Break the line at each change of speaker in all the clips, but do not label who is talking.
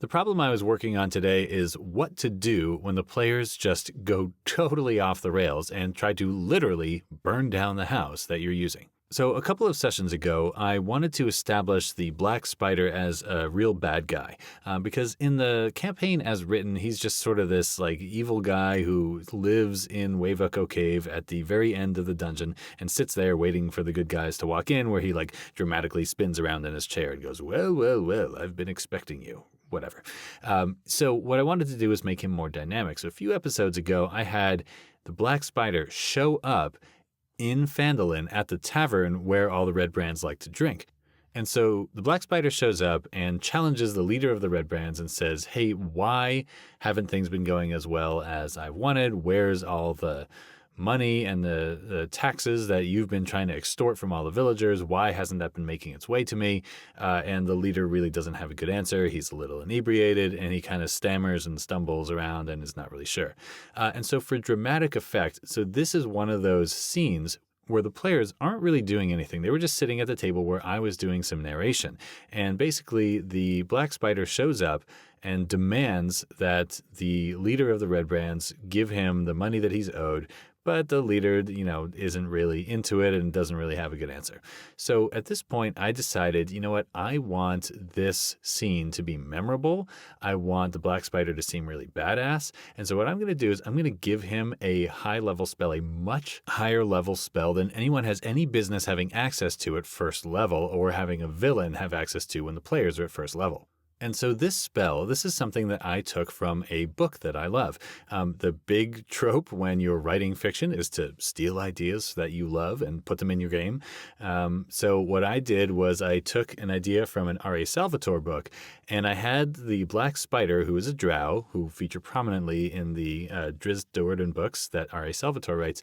The problem I was working on today is what to do when the players just go totally off the rails and try to literally burn down the house that you're using. So a couple of sessions ago, I wanted to establish the Black Spider as a real bad guy, because in the campaign as written, he's just sort of this evil guy who lives in Waveko Cave at the very end of the dungeon and sits there waiting for the good guys to walk in, where he dramatically spins around in his chair and goes, "Well, well, well, I've been expecting you." Whatever. So what I wanted to do was make him more dynamic. So a few episodes ago, I had the Black Spider show up in Phandalin at the tavern where all the Red Brands like to drink. And so the Black Spider shows up and challenges the leader of the Red Brands and says, "Hey, why haven't things been going as well as I wanted? Where's all the money and the taxes that you've been trying to extort from all the villagers? Why hasn't that been making its way to me?" And the leader really doesn't have a good answer. He's a little inebriated, and he kind of stammers and stumbles around and is not really sure. And so for dramatic effect, so this is one of those scenes where the players aren't really doing anything. They were just sitting at the table where I was doing some narration. And basically, the Black Spider shows up and demands that the leader of the Red Brands give him the money that he's owed. But the leader, isn't really into it and doesn't really have a good answer. So at this point, I decided, you know what? I want this scene to be memorable. I want the Black Spider to seem really badass. And so what I'm going to do is I'm going to give him a high-level spell, a much higher-level spell than anyone has any business having access to at first level or having a villain have access to when the players are at first level. And so this spell, this is something that I took from a book that I love. The big trope when you're writing fiction is to steal ideas that you love and put them in your game. So what I did was I took an idea from an R.A. Salvatore book, and I had the Black Spider, who is a drow, who feature prominently in the Drizzt Do'Urden books that R.A. Salvatore writes.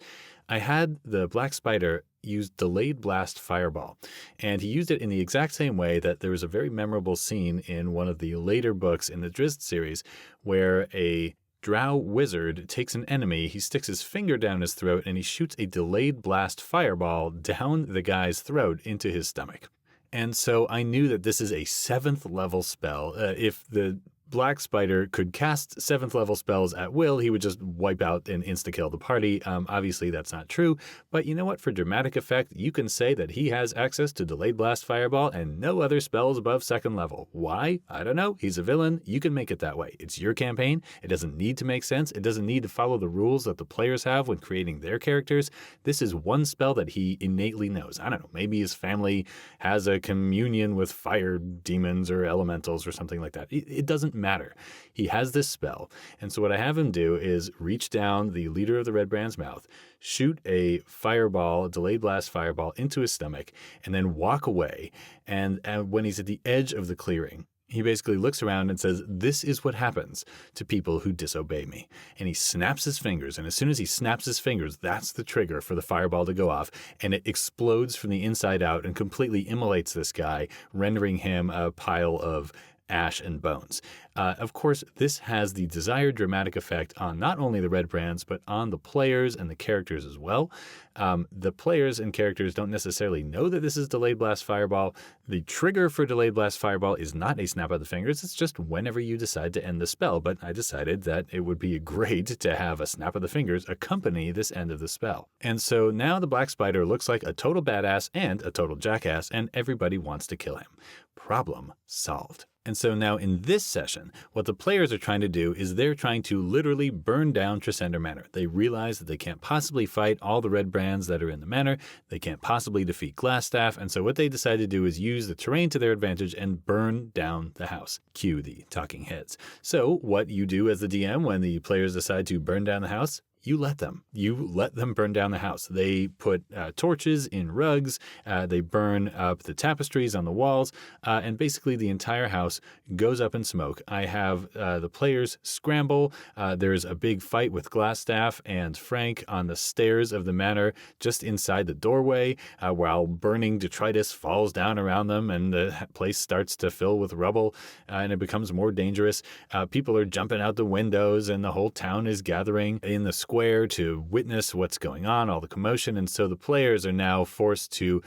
I had the Black Spider use Delayed Blast Fireball, and he used it in the exact same way that there was a very memorable scene in one of the later books in the Drizzt series where a drow wizard takes an enemy, he sticks his finger down his throat, and he shoots a Delayed Blast Fireball down the guy's throat into his stomach. And so I knew that this is a 7th level spell. If the Black Spider could cast 7th level spells at will, he would just wipe out and insta-kill the party. Obviously, that's not true. But you know what? For dramatic effect, you can say that he has access to Delayed Blast Fireball and no other spells above 2nd level. Why? I don't know. He's a villain. You can make it that way. It's your campaign. It doesn't need to make sense. It doesn't need to follow the rules that the players have when creating their characters. This is one spell that he innately knows. I don't know. Maybe his family has a communion with fire demons or elementals or something like that. It doesn't matter. He has this spell. And so what I have him do is reach down the leader of the Red Brand's mouth, shoot a fireball, a Delayed Blast Fireball into his stomach, and then walk away. And when he's at the edge of the clearing, he basically looks around and says, "This is what happens to people who disobey me." And he snaps his fingers. And as soon as he snaps his fingers, that's the trigger for the fireball to go off. And it explodes from the inside out and completely immolates this guy, rendering him a pile of ash and bones. Of course, this has the desired dramatic effect on not only the Red Brands, but on the players and the characters as well. The players and characters don't necessarily know that this is Delayed Blast Fireball. The trigger for Delayed Blast Fireball is not a snap of the fingers. It's just whenever you decide to end the spell. But I decided that it would be great to have a snap of the fingers accompany this end of the spell. And so now the Black Spider looks like a total badass and a total jackass, and everybody wants to kill him. Problem solved. And so now in this session, what the players are trying to do is they're trying to literally burn down Tresender Manor. They realize that they can't possibly fight all the Red Brands that are in the manor. They can't possibly defeat Glassstaff. And so what they decide to do is use the terrain to their advantage and burn down the house. Cue the talking heads. So what you do as the DM when the players decide to burn down the house, you let them. You let them burn down the house. They put torches in rugs. They burn up the tapestries on the walls. And basically the entire house goes up in smoke. I have the players scramble. There's a big fight with Glassstaff and Frank on the stairs of the manor just inside the doorway while burning detritus falls down around them and the place starts to fill with rubble and it becomes more dangerous. People are jumping out the windows and the whole town is gathering in the square to witness what's going on, all the commotion. And so the players are now forced to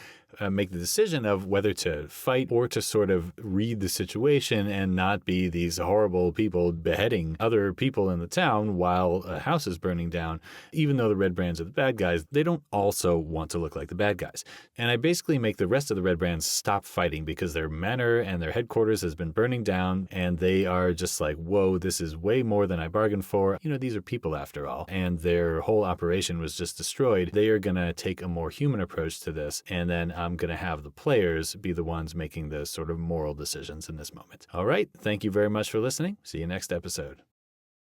make the decision of whether to fight or to sort of read the situation and not be these horrible people beheading other people in the town while a house is burning down. Even though the red brands are the bad guys, they don't also want to look like the bad guys. And I basically make the rest of the red brands stop fighting because their manor and their headquarters has been burning down, and they are just like, whoa, this is way more than I bargained for. These are people after all, and their whole operation was just destroyed. They are going to take a more human approach to this, and then I'm going to have the players be the ones making the sort of moral decisions in this moment. All right, thank you very much for listening. See you next episode.